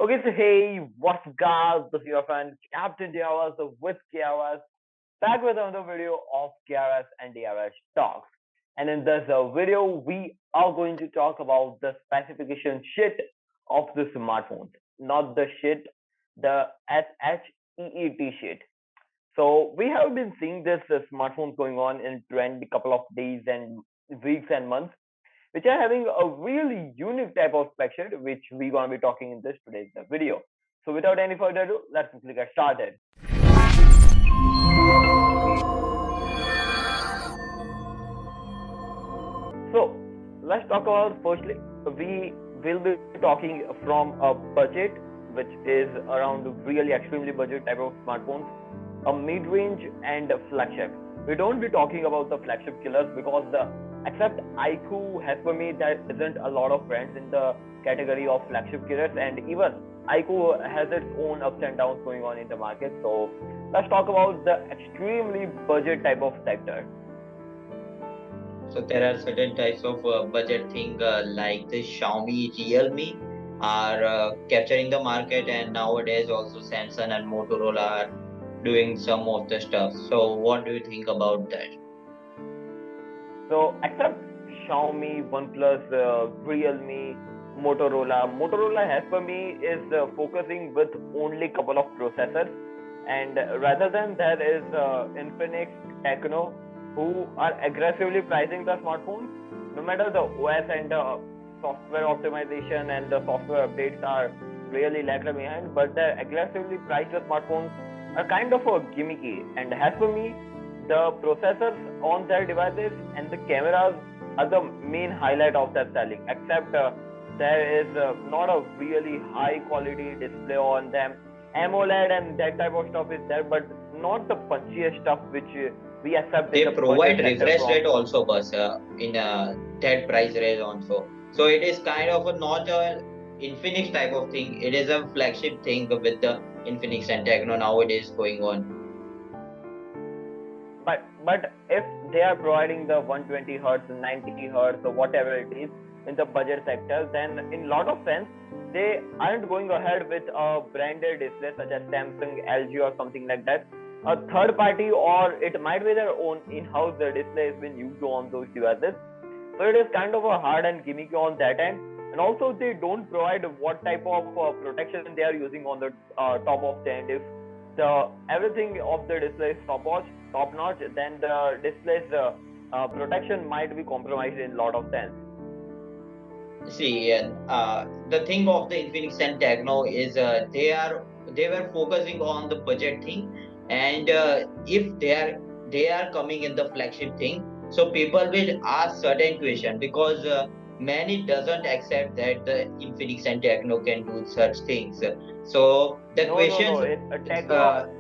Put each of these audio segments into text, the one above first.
Okay, so hey, what's guys? This is your friend Captain Drs with Krs, back with another video of Krs and Drs Talks. And in this video, we are going to talk about the specification shit of the smartphones, not the shit, the SHEET shit. So we have been seeing this smartphones going on in trend a couple of days and weeks and months, which are having a really unique type of spec sheet, which we're going to be talking in this today's video. So without any further ado, let's quickly get started. So let's talk about firstly, we will be talking from a budget which is around really extremely budget type of smartphones, a mid-range and a flagship. We don't be talking about the flagship killers because the except IQ has for me there isn't a lot of friends in the category of flagship killers, and even IQ has its own ups and downs going on in the market. So let's talk about the extremely budget type of sector. So there are certain types of budget thing like the Xiaomi, Realme are capturing the market, and nowadays also Samsung and Motorola are doing some of the stuff. So what do you think about that? So except Xiaomi, OnePlus, Realme, Motorola has for me is focusing with only couple of processors, and rather than that is Infinix, Techno, who are aggressively pricing the smartphones. No matter the OS and the software optimization and the software updates are really lagging behind, but the aggressively priced smartphones are kind of a gimmicky. And as for me, the processors on their devices and the cameras are the main highlight of that selling. Except there is not a really high quality display on them. AMOLED and that type of stuff is there, but not the punchiest stuff which we accept in They the budget provide sector refresh from. rate also, but in that price range also. So it is kind of a not a Infinix type of thing. It is a flagship thing with the Infinix and Techno nowadays going on. But if they are providing the 120 hertz, 90 hertz, or whatever it is in the budget sector, then in lot of sense they aren't going ahead with a branded display such as Samsung, LG, or something like that. A third party, or it might be their own in-house display has been used on those devices. So it is kind of a hard and gimmicky on that end. And also they don't provide what type of protection they are using on the top of the end. If the everything of the display is top notch, then the display's protection might be compromised in a lot of sense. See, the thing of the Infinix and Techno is they were focusing on the budget thing, and if they are coming in the flagship thing, so people will ask certain question because many doesn't accept that the Infinix and Techno can do such things. So the No. questions,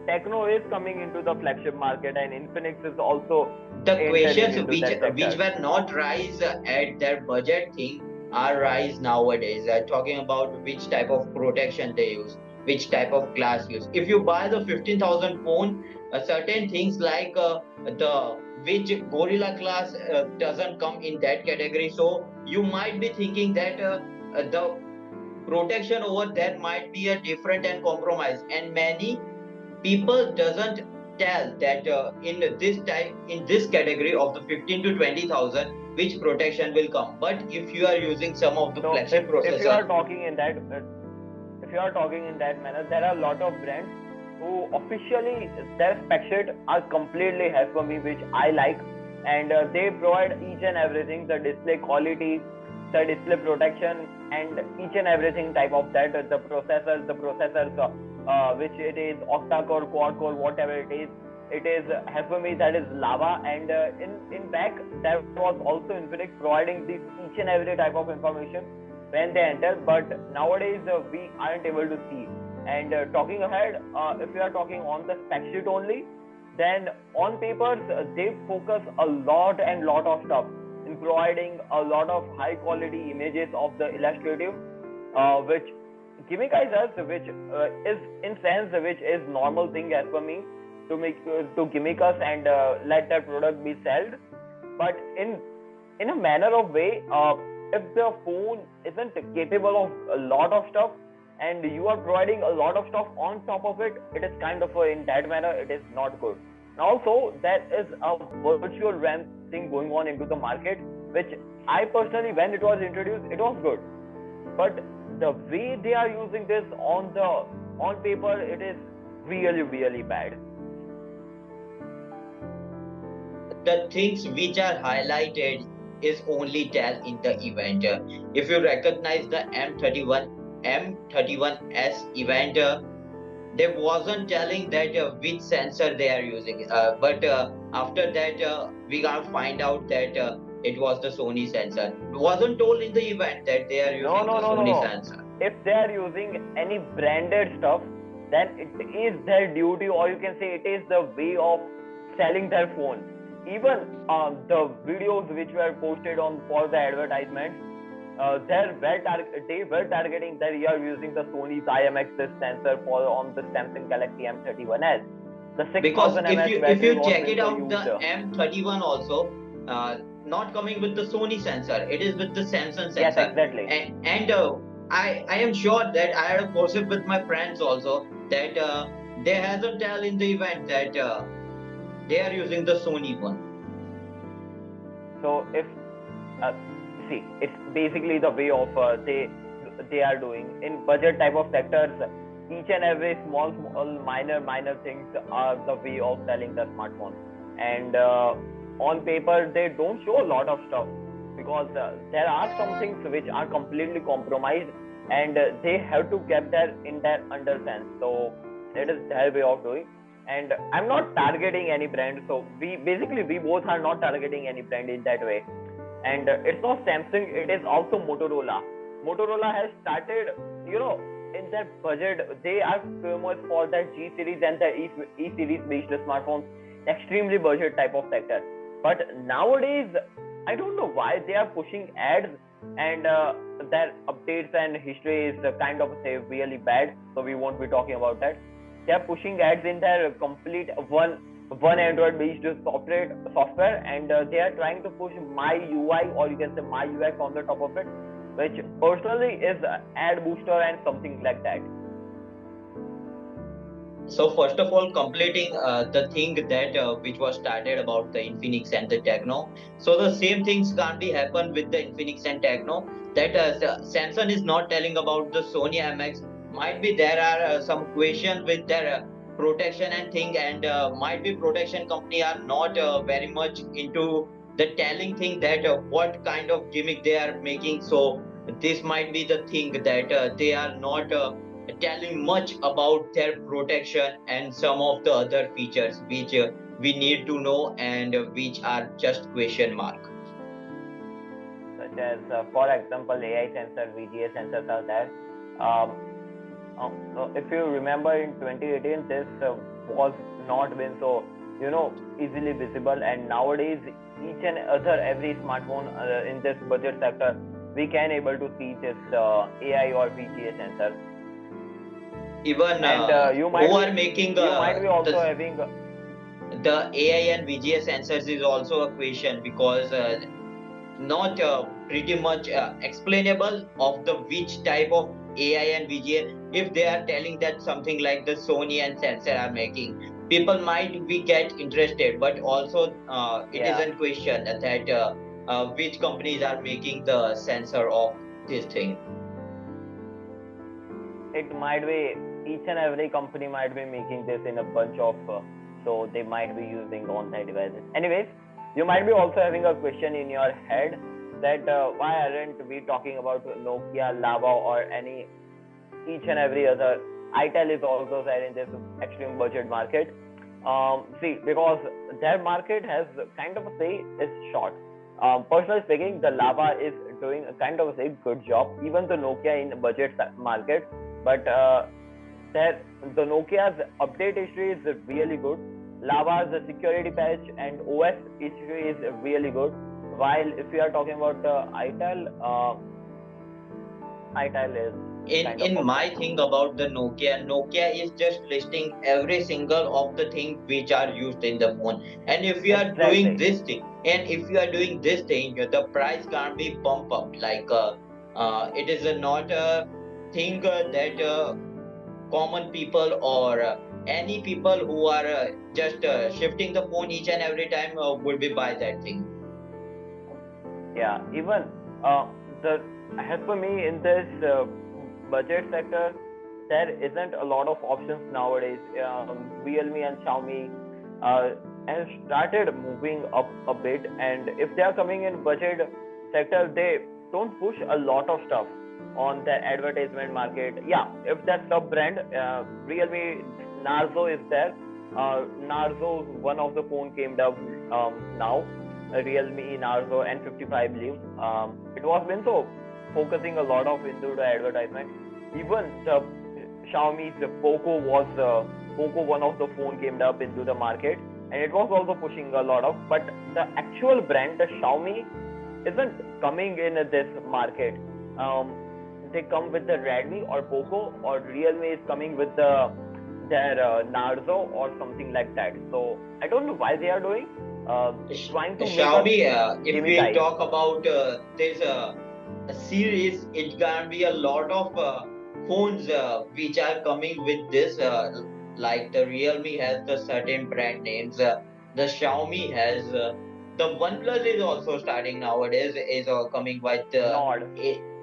Techno is coming into the flagship market, and Infinix is also the entering questions into that which sector. were not rise at their budget thing are rise nowadays. Talking about which type of protection they use, which type of glass use. If you buy the 15,000 phone, certain things like the which Gorilla Glass doesn't come in that category. So you might be thinking that the protection over there might be a different and compromise, and many people doesn't tell that in this category of the 15 to 20,000 which protection will come, but if you are using some of the So flagship if you processor. are talking in that if you are talking in that manner, there are a lot of brands who officially their spec sheet are completely as for me, which I like, and they provide each and everything, the display quality, the display protection, and each and everything type of that. The processors, which it is octa core, quad core, whatever it is as for me that is lava, and in back there was also Infinix providing this each and every type of information when they enter, but nowadays we aren't able to see. And talking ahead, if we are talking on the spec sheet only, then on papers they focus a lot and lot of stuff in providing a lot of high quality images of the illustrative, which gimmick us, which is in sense which is normal thing as per me to make to gimmick us and let that product be sold, but in a manner of way, if the phone isn't capable of a lot of stuff, and you are providing a lot of stuff on top of it, it is kind of in that manner it is not good. And also there is a virtual RAM thing going on into the market, which I personally, when it was introduced, it was good, but the way they are using this on paper, it is really bad. The things which are highlighted is only tell in the event. If you recognize the M31S event, they wasn't telling that which sensor they are using, but after that we gonna find out that it was the Sony sensor. It wasn't told in the event that they are using the Sony sensor. If they are using any branded stuff, then it is their duty, or you can say it is the way of selling their phone. Even the videos which were posted on for the advertisement, they were targeting that you are using the Sony's IMX sensor for on the Samsung Galaxy M31s. The 6000 because mAh if you check it out, the M31 also not coming with the Sony sensor, it is with the Samsung sensor. Yes, exactly. And I am sure that I had a gossip with my friends also that they hasn't tell in the event that they are using the Sony one. So if see, it's basically the way of they are doing in budget type of sectors. Each and every small minor things are the way of selling the smartphone, and on paper they don't show a lot of stuff, because there are some things which are completely compromised, and they have to get that in their understanding. So that is their way of doing. And I'm not targeting any brand, so we both are not targeting any brand in that way. And it's not Samsung, it is also Motorola. Motorola has started, in their budget, they are famous for their G series and their E series based smartphones, extremely budget type of sector. But nowadays, I don't know why they are pushing ads, and their updates and history is kind of really bad, so we won't be talking about that. They are pushing ads in their complete one Android based software, and they are trying to push my UI, or you can say my UX on the top of it, which personally is ad booster and something like that. So first of all, completing the thing that which was started about the Infinix and the Techno. So the same things can't be happen with the Infinix and Techno. That Samsung is not telling about the Sony MX. Might be there are some questions with their protection and thing, and might be protection company are not very much into the telling thing that what kind of gimmick they are making. So this might be the thing that they are not telling much about their protection and some of the other features which we need to know and which are just question mark. Such as, for example, AI sensor, VGA sensors are there. So if you remember in 2018, this was not been so easily visible, and nowadays each and every smartphone in this budget sector, we can able to see this AI or VGA sensor. Even and you might who are making you might be also having the AI and VGA sensors is also a question, because not pretty much explainable of the which type of AI and VGA. If they are telling that something like the Sony and sensor are making, people might be get interested, but also it is a question that which companies are making the sensor of this thing. It might be each and every company might be making this in a bunch of so they might be using on their devices. Anyways, you might be also having a question in your head that why aren't we talking about Nokia, Lava, or any each and every other. ITEL is also there in this extreme budget market. See, because their market has kind of a say is short. Personally speaking, the Lava is doing a kind of a good job, even the Nokia in budget market. But the Nokia's update history is really good. Lava's security patch and OS history is really good. While if we are talking about ITEL is in my thing about the Nokia is just listing every single of the things which are used in the phone. And if you are doing this thing, the price can't be pump up. Like it is not think that common people or any people who are just shifting the phone each and every time would be buy that thing. Yeah, even the as per me in this budget sector, there isn't a lot of options nowadays. Realme and Xiaomi has started moving up a bit, and if they are coming in budget sector, they don't push a lot of stuff on the advertisement market. Yeah, if that sub brand, Realme Narzo is there. Narzo, one of the phone came up now. Realme Narzo N55, I believe. It was been so focusing a lot of into the advertisement. Even the Xiaomi's Poco was Poco, one of the phone came up into the market, and it was also pushing a lot of. But the actual brand, the Xiaomi, isn't coming in this market. They come with the Redmi or Poco, or Realme is coming with their Narzo or something like that. So I don't know why they are doing. Trying to Xiaomi, make if we talk about this series, it can be a lot of phones which are coming with this. Like the Realme has the certain brand names. The Xiaomi has the OnePlus is also starting nowadays. Is coming with Nord.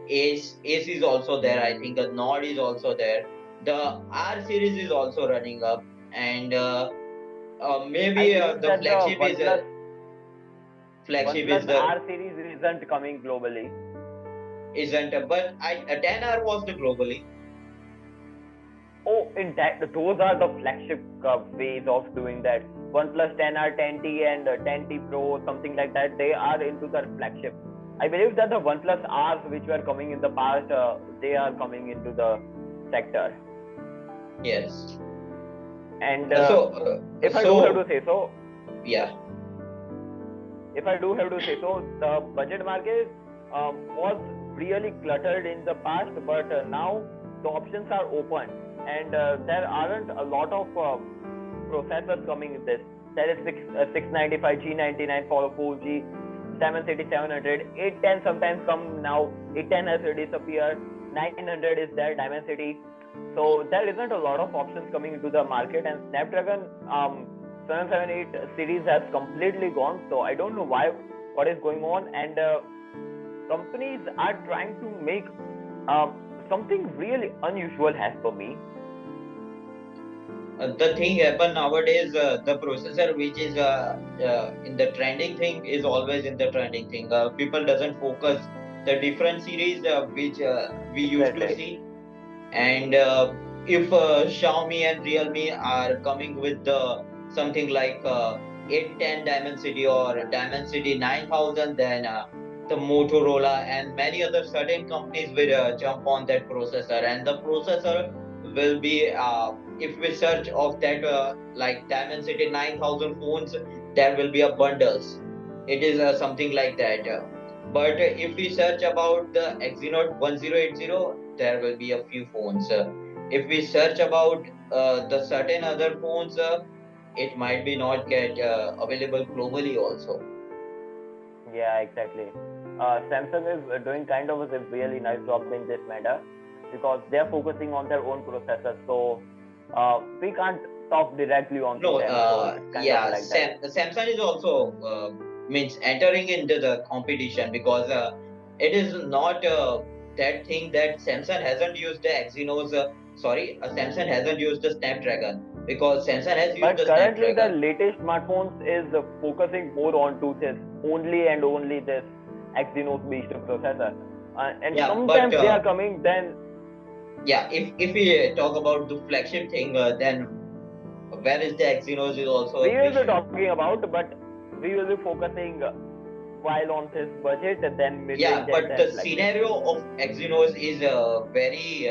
Ace is also there. I think a Nord is also there. The R series is also running up, and maybe the flagship is OnePlus the R series isn't coming globally. Isn't, but 10R was the globally. Oh, in that, those are the flagship ways of doing that. OnePlus 10R, 10T, and 10T Pro, something like that. They are into the flagship. I believe that the OnePlus Rs, which were coming in the past, they are coming into the sector. Yes. And if I do have to say so, yeah. If I do have to say so, the budget market was really cluttered in the past, but now the options are open, and there aren't a lot of processors coming in this. There is 695, G99 for 4G, 730, 700, 810 sometimes come now. 810 has disappeared. 900 is there, Dimensity. So there isn't a lot of options coming into the market, and Snapdragon 778 series has completely gone. So I don't know what is going on, and companies are trying to make something really unusual as per me. The thing happen nowadays, the processor which is in the trending thing is always in the trending thing. People doesn't focus the different series which we used to see. And if Xiaomi and Realme are coming with something like 810 Dimensity or Dimensity 9000, then the Motorola and many other certain companies will jump on that processor, and the processor will be if we search of that like Dimensity 9000 phones, there will be a bundles. It is something like that. But if we search about the Exynos 1080, there will be a few phones. If we search about the certain other phones, it might be not get available globally also. Yeah, exactly. Samsung is doing kind of a really nice job in this matter, because they are focusing on their own processors. So we can't talk directly on no, them. So yeah, like Samsung is also means entering into the competition, because it is not that thing that Samsung hasn't used the Exynos. Samsung hasn't used the Snapdragon, because Samsung has used but the currently Snapdragon. the latest smartphones is focusing more on to this only and only this Exynos based processor, and yeah, sometimes but, they are coming then. Yeah, if we talk about the flagship thing, then where is the Exynos is also we will be talking about, but we will be focusing while on this budget and then yeah, but the scenario of Exynos is very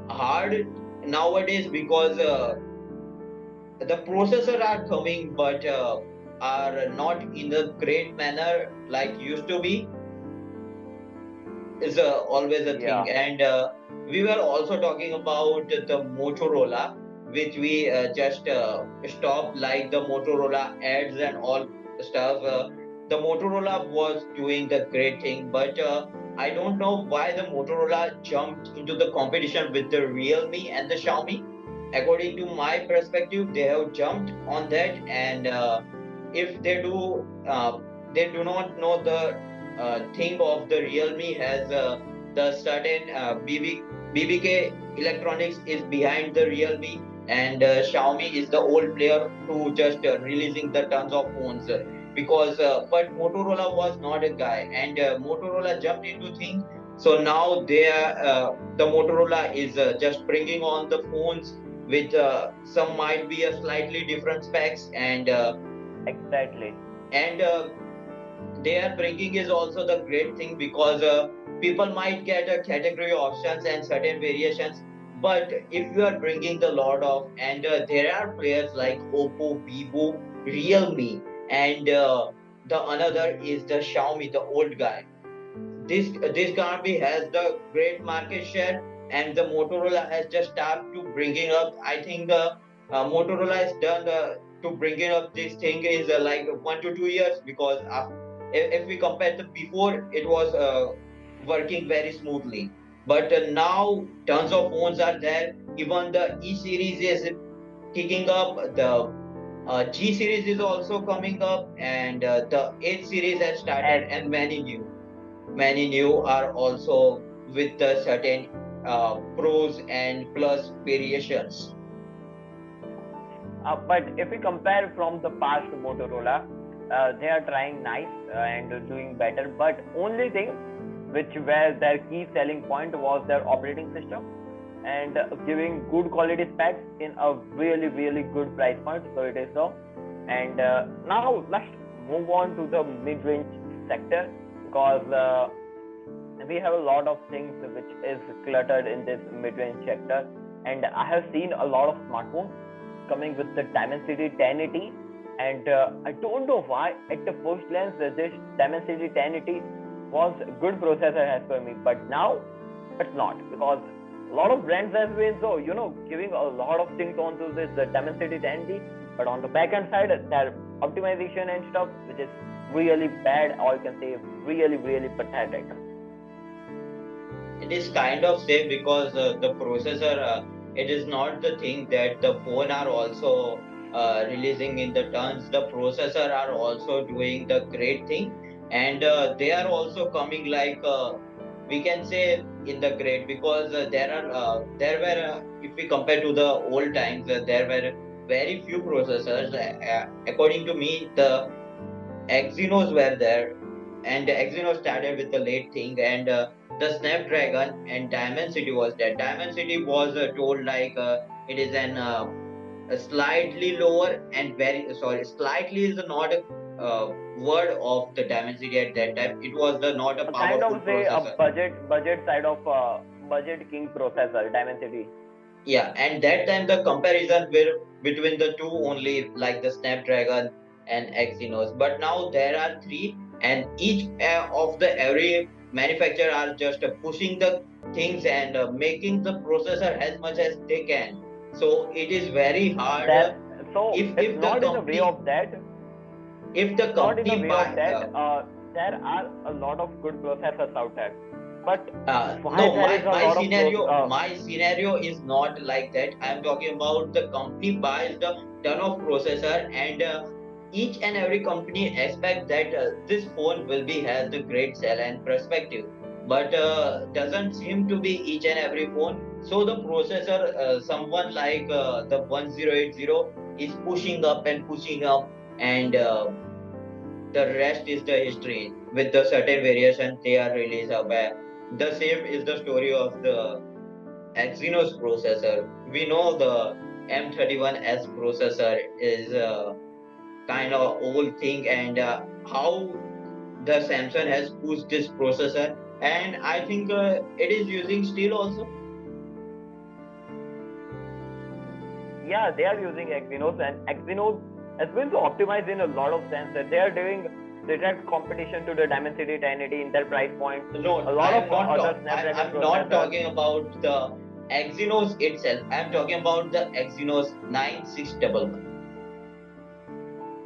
hard nowadays, because the processor are coming, but are not in a great manner like used to be. Is always a thing. And we were also talking about the Motorola, which we just stopped, like the Motorola ads and all stuff. The Motorola was doing the great thing, but I don't know why the Motorola jumped into the competition with the Realme and the Xiaomi. According to my perspective, they have jumped on that, and if they do not know the thing of the Realme has the certain BBK Electronics is behind the Realme, and Xiaomi is the old player to just releasing the tons of phones. Because but Motorola was not a guy, and Motorola jumped into things. So now they are the Motorola is just bringing on the phones with some might be a slightly different specs, Exactly. and they are bringing is also the great thing, because people might get a category options and certain variations. But if you are bringing the lot of, and there are players like Oppo, Vivo, Realme, and the another is the Xiaomi, the old guy. This company has the great market share, and the Motorola has just started to bringing up. I think the Motorola has done to bringing up this thing is like 1 to 2 years, because if we compare the before, it was working very smoothly. But now tons of phones are there. Even the E series is kicking up. The G series is also coming up, and the H series has started, And and many new are also with the certain pros and plus variations. but if we compare from the past Motorola, they are trying nice and doing better. But only thing which where their key selling point was their operating system and giving good quality specs in a really good price point. So it is so. And now let's move on to the mid-range sector, because we have a lot of things which is cluttered in this mid-range sector. And I have seen a lot of smartphones coming with the Dimensity 1080, and I don't know why at the first glance this Dimensity 1080 was a good processor as per me, but now it's not, because a lot of brands have been so giving a lot of things onto this Dimensity 1080, but on the backend side their optimization and stuff which is really bad, or you can say really pathetic. It is kind of safe, because the processor, it is not the thing that the phone are also releasing in the tons. The processor are also doing the great thing, and they are also coming like we can say in the great, because there were if we compare to the old times, there were very few processors. According to me, the Exynos were there, and Exynos started with the late thing, and the Snapdragon and Diamond City was there. Diamond City was told like it is a slightly lower and very sorry, slightly is not a word of the Diamond City at that time. It was the not a A kind powerful of say a processor. budget side of budget king processor Dimensity. Yeah, and that time the comparison were between the two only, like the Snapdragon and Exynos. But now there are three, and each of the every manufacturer are just pushing the things and making the processor as much as they can. So it is very hard That so it's if the not in a way company of that. if the It's not in a company way of buy that. There are a lot of good processors out there, but why no, there is a lot of my scenario is not like that. I am talking about the company buys the ton of processor, and each and every company expect that this phone will be has the great sell and perspective, but doesn't seem to be each and every phone. So the processor, someone like the 1080 is pushing up and pushing up, and the rest is the history with the certain variation they are released up. The same is the story of the Exynos processor. We know the M31S processor is a kind of old thing, and how the Samsung has pushed this processor, and I think it is using still also. yeah, they are using Exynos, and Exynos has been so optimized in a lot of sense that they are doing direct competition to the Dimensity 1080 in their price point. No, A lot of other Snapdragon I'm not processors. talking about the Exynos itself. I'm talking about the Exynos 9611.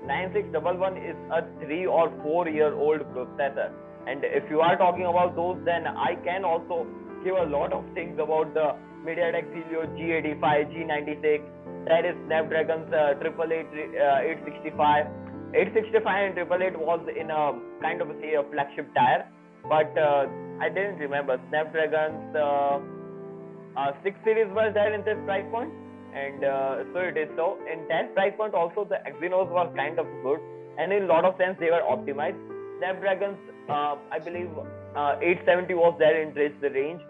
9611 is a 3 or 4 year old processor. And if you are talking about those, then I can also give a lot of things about the MediaTek Helio G85, G96. That is Snapdragon's 865. 865 and 888 was in a kind of a flagship tier, but I didn't remember Snapdragon's 6 series was there in this price point, and so it is. So in that price point also the Exynos was kind of good, and in a lot of sense they were optimized. Snapdragon's I believe 870 was there in this range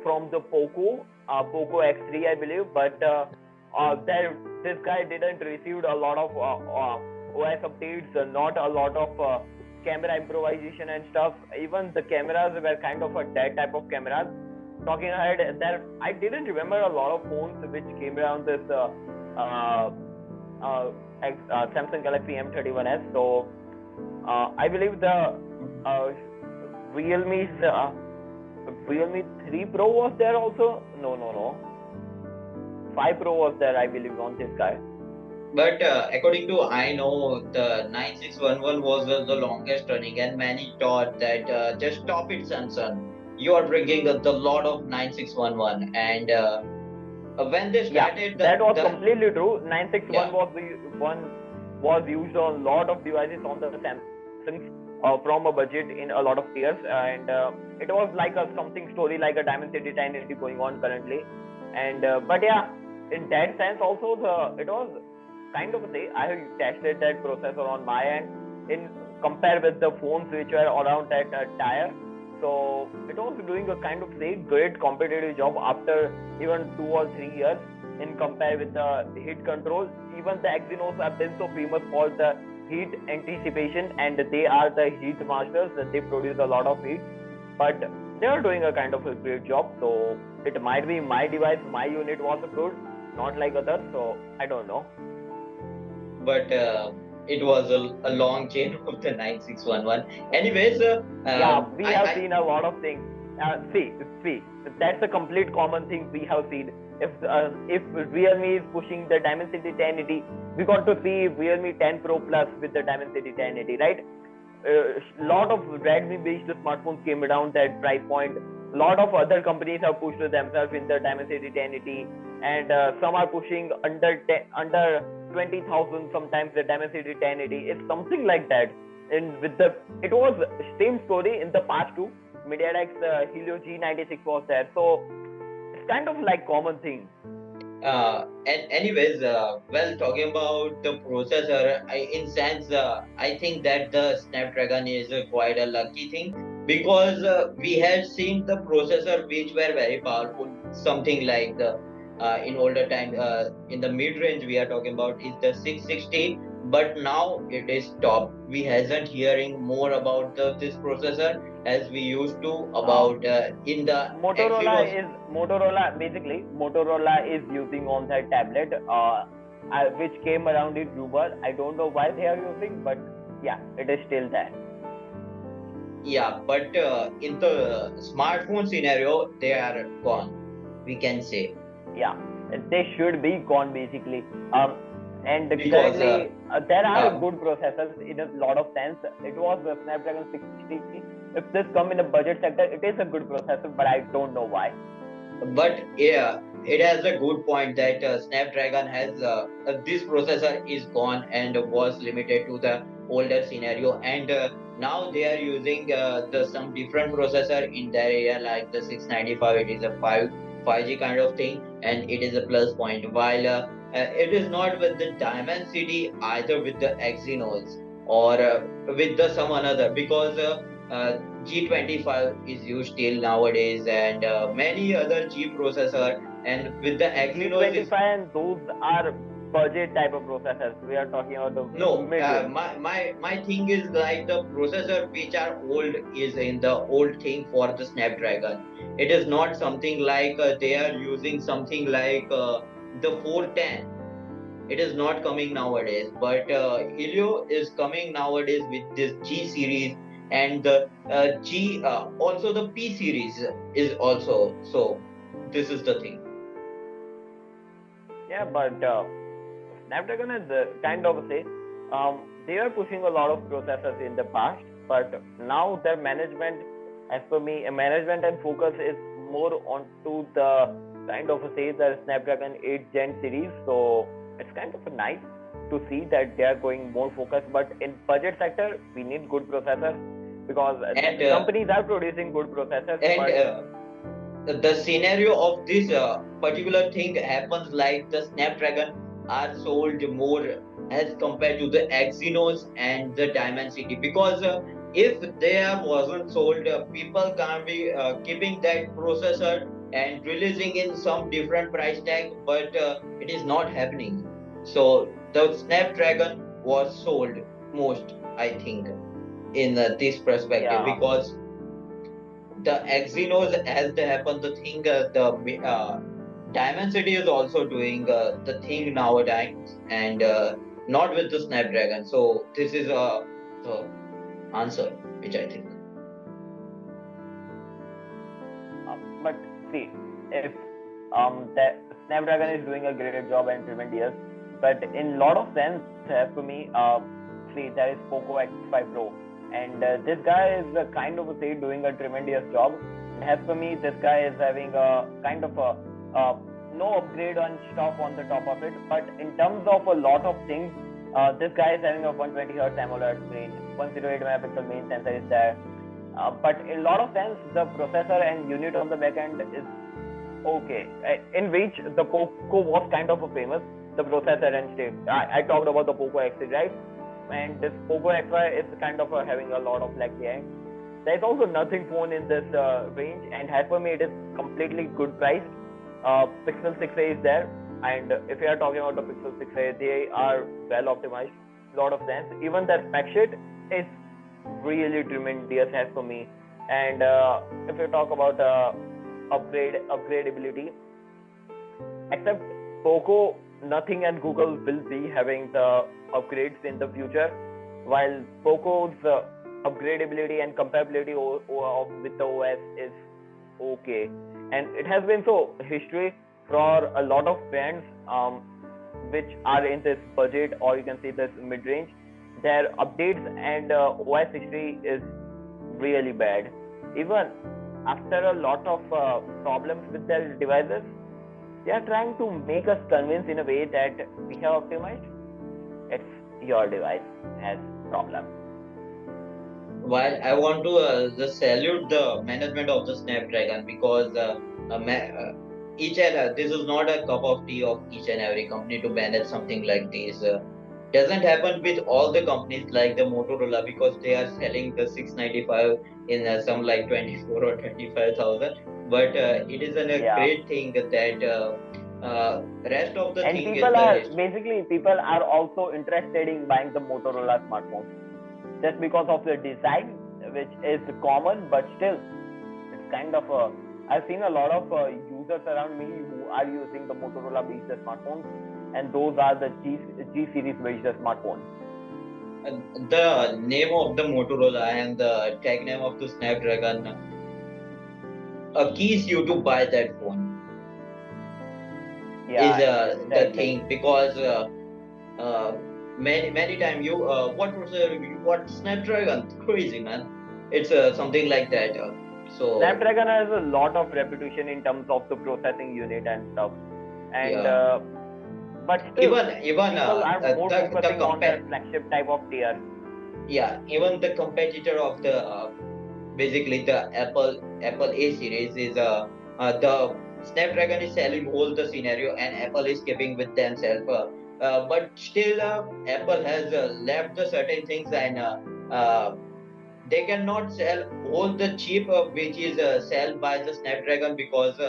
from the Poco X3 I believe, but there this guy didn't receive a lot of OS updates, not a lot of camera improvisation and stuff. Even the cameras were kind of a dead type of cameras. Talking ahead, there I didn't remember a lot of phones which came around this Samsung Galaxy M31s. So I believe the Realme's Realme 3 Pro was there also. No. 5 Pro was there, I believe, on this guy. But according to I know, the 9611 was the longest running, and many thought that just stop it, Samsung. You are bringing the lot of 9611, and when they started, that was completely true. 961 was the one was used on a lot of devices on the Samsung from a budget in a lot of tiers, and it was like a something story like a Dimensity 1080 going on currently, and but yeah, in that sense also it was kind of a thing. I have tested that processor on my end in compare with the phones which were around that tier. So it was doing a kind of great competitive job after even 2 or 3 years in compare with the heat control. Even the Exynos have been so famous for the heat anticipation, and they are the heat masters. They produce a lot of heat, but they are doing a kind of a great job. So it might be my device, my unit was good, not like others. So I don't know. But it was a long chain of the 9611. Anyways, we have seen a lot of things. See, that's a complete common thing we have seen. If Realme is pushing the Dimensity 1080, we got to see Realme 10 Pro Plus with the Dimensity 1080, right? Lot of Redmi-based smartphones came around that price point. A lot of other companies have pushed themselves in the Dimensity 1080, and some are pushing under 20,000. Sometimes the Dimensity 1080 is something like that. And it was same story in the past too. MediaTek's Helio G96 was there, so it's kind of like common thing. And anyways, well, talking about the processor, in sense, I think that the Snapdragon is quite a lucky thing, because we have seen the processor which were very powerful, something like the in older time, in the mid range we are talking about is the 660, but now it is stopped. We hasn't hearing more about this processor as we used to about in the Motorola is using on their tablet, which came around in rumor. I don't know why they are using, but yeah, it is still there. Yeah, but in the smartphone scenario, they are gone, we can say. Yeah, they should be gone basically. And because, currently there are good processors in a lot of sense. It was the Snapdragon 660. If this come in a budget sector, it is a good processor, but I don't know why. But yeah, it has a good point that Snapdragon has this processor is gone and was limited to the older scenario, and now they are using some different processor in their area like the 695. It is a 5G kind of thing, and it is a plus point. While it is not with the Dimensity, either with the Exynos or with the some another, because G25 is used till nowadays, and many other G processor, and with the Exynos G25 and those are budget type of processors. We are talking about the my thing is like the processor which are old is in the old thing for the Snapdragon. It is not something like they are using something like the 410. It is not coming nowadays, but Helio is coming nowadays with this G series, and the G also the P series is also. So this is the thing. Yeah, but Snapdragon is kind of say they are pushing a lot of processors in the past, but now their management, as per me, management and focus is more onto the kind of say the Snapdragon 8 Gen series. So it's kind of nice to see that they are going more focused. But in budget sector, we need good processors because companies are producing good processors. And the scenario of this particular thing happens like the Snapdragon are sold more as compared to the Exynos and the Dimensity, because if they wasn't sold, people can't be keeping that processor and releasing in some different price tag, but it is not happening. So the Snapdragon was sold most, I think, in this perspective, because the Exynos has the happen the thing, the Dimensity is also doing the thing nowadays, and not with the Snapdragon. So this is the answer which I think. But see, if the Snapdragon is doing a great job and tremendous, but in lot of sense, for me, see, there is Poco X5 Pro, and this guy is kind of say doing a tremendous job. And as for me, this guy is having a kind of a no upgrade on stuff on the top of it, but in terms of a lot of things, this guy is having a 120 Hz AMOLED screen, 108 megapixel main sensor is there. But in a lot of sense, the processor and unit on the back end is okay. In which the Poco was kind of famous, the processor and state. I talked about the Poco X6, right? And this Poco X5 is kind of having a lot of lag behind. There is also nothing phone in this range, and as per me, it is completely good priced. Pixel 6a is there, and if you are talking about the Pixel 6a, they are well optimized, lot of sense. Even the spec sheet is really tremendous as for me. And if you talk about upgradability, except Poco, nothing and Google will be having the upgrades in the future, while Poco's upgradability and compatibility with the OS is okay. And it has been so history for a lot of brands which are in this budget, or you can say this mid-range. Their updates and OS history is really bad. Even after a lot of problems with their devices, they are trying to make us convince in a way that we have optimized. It's your device has problem. While I want to just salute the management of the Snapdragon, because each and this is not a cup of tea of each and every company to manage something like this. Doesn't happen with all the companies like the Motorola, because they are selling the 695 in some like 24 or 25,000. But it is a great thing that rest of the and thing people is are basically people are also interested in buying the Motorola smartphone just because of the design, which is common, but still it's kind of a. I've seen a lot of users around me who are using the Motorola based smartphones, and those are the G series based smartphones. The name of the Motorola and the tag name of the Snapdragon keys you to buy that phone. Is the thing, because many times you what Snapdragon, crazy man, it's something like that. So Snapdragon has a lot of reputation in terms of the processing unit and stuff, and but still even people are more focusing on the flagship type of tier. Yeah, even the competitor of the basically the Apple A series is the Snapdragon is selling whole the scenario, and Apple is keeping with themselves. But still, Apple has left the certain things, and they cannot sell all the cheap which is sold by the Snapdragon, because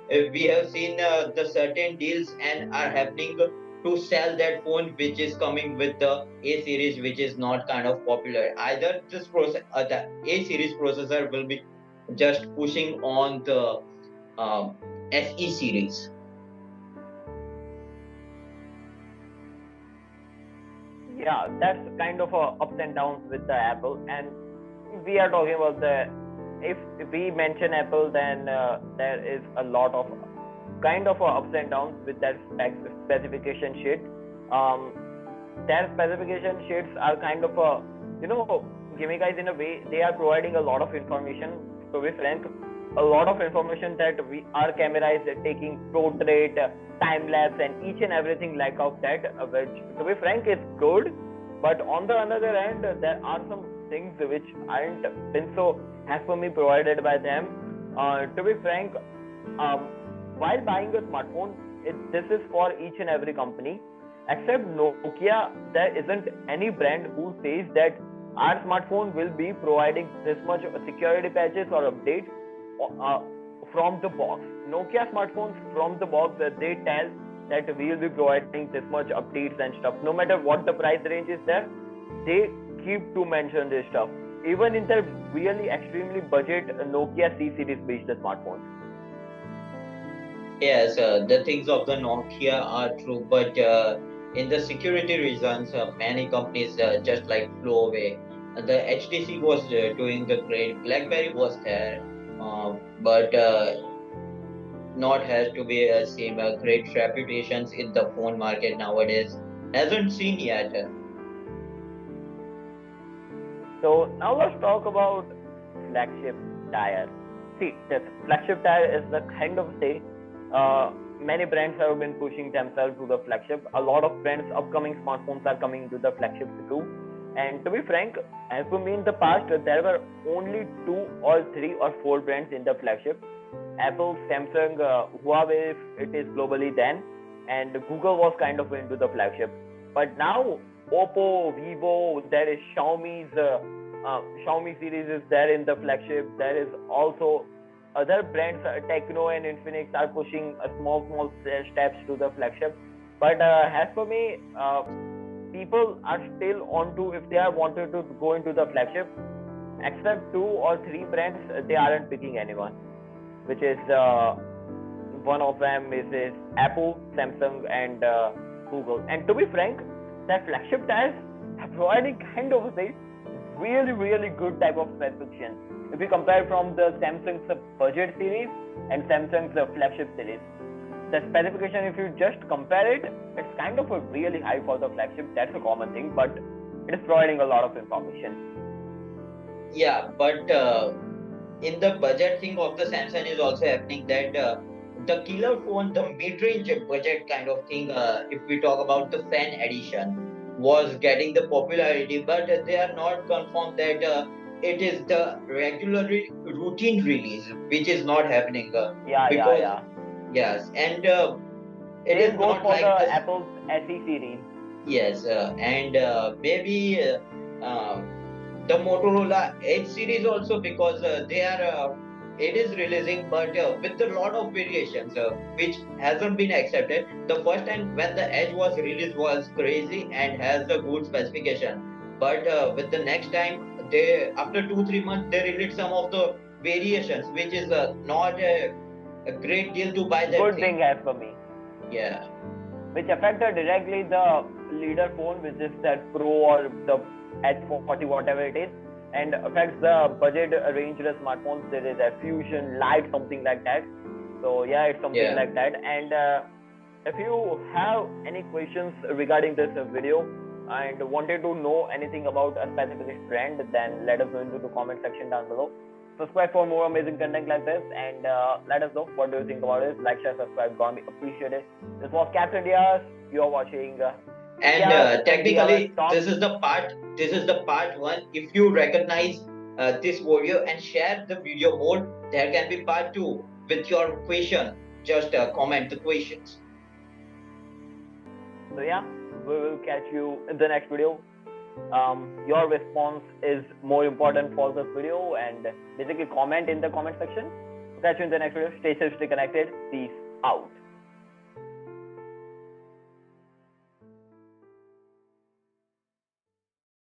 we have seen the certain deals and are happening to sell that phone which is coming with the A series, which is not kind of popular. Either this the A series processor will be just pushing on the SE series. Yeah, that's kind of ups and downs with the Apple, and we are talking about the. If we mention Apple, then there is a lot of kind of ups and downs with their specification sheet. Their specification sheets are kind of gamified in a way they are providing a lot of information. To be frank, a lot of information that our camera is taking portrait, time lapse, and each and everything like of that, which to be frank is good. But on the other end, there are some things which aren't been so as per me provided by them. To be frank, while buying a smartphone, this is for each and every company. Except Nokia, there isn't any brand who says that our smartphone will be providing this much security patches or updates from the box. Nokia smartphones from the box, they tell that we will be providing this much updates and stuff. No matter what the price range is there, they keep to mention this stuff. Even in the really extremely budget Nokia C series based smartphones. Yes, the things of the Nokia are true, but in the security reasons, many companies just like flew away. The HTC was doing the great. BlackBerry was there, but not has to be same great reputations in the phone market nowadays. Hasn't seen yet. So now let's talk about flagship tire. See, this flagship tire is the kind of say many brands have been pushing themselves to the flagship. A lot of brands, upcoming smartphones are coming to the flagship too. And to be frank, as for me in the past, there were only 2 or 3 or 4 brands in the flagship. Apple, Samsung, Huawei, if it is globally then, and Google was kind of into the flagship. But now, Oppo, Vivo, there is Xiaomi's Xiaomi series is there in the flagship. There is also other brands, Techno and Infinix are pushing small steps to the flagship. But as for me, people are still on to, if they are wanted to go into the flagship, except 2 or 3 brands, they aren't picking anyone, which is one of them is Apple, Samsung, and Google. And to be frank, that flagship tires are providing kind of a really good type of specification. If you compare from the Samsung's budget series and Samsung's flagship series, the specification, if you just compare it, it's kind of a really high for the flagship. That's a common thing, but it is providing a lot of information. Yeah, but in the budget thing of the Samsung is also happening that the killer phone, the mid-range budget kind of thing, if we talk about the fan edition, was getting the popularity, but they are not confirmed that it is the regular routine release, which is not happening. Yeah. Yes, and it Same is goes not for like the the Apple's SE series. yes, and maybe the Motorola Edge series also because they are it is releasing, but with a lot of variations, which hasn't been accepted. The first time when the Edge was released was crazy and has a good specification, but with the next time they after 2-3 months they released some of the variations, which is not a great deal to buy that Good thing. thing as for me. Yeah. Which affected directly the leader phone, which is that Pro or the H40, whatever it is, and affects the budget range of smartphones. There is a Fusion, Lite, something like that. So yeah, it's something like that. And if you have any questions regarding this video and wanted to know anything about a specific trend, then let us know into the comment section down below. Subscribe for more amazing content like this, and let us know what do you think about it. Like, share, subscribe, gonna be appreciated. This was Captain Drs. You're watching. And technically, this is the part 1. If you recognize this video and share the video more, there can be part 2 with your question. Just comment the questions. So yeah, we will catch you in the next video. Your response is more important for this video, and basically comment in the comment section. Catch you in the next video. Stay safe, stay connected. Peace out.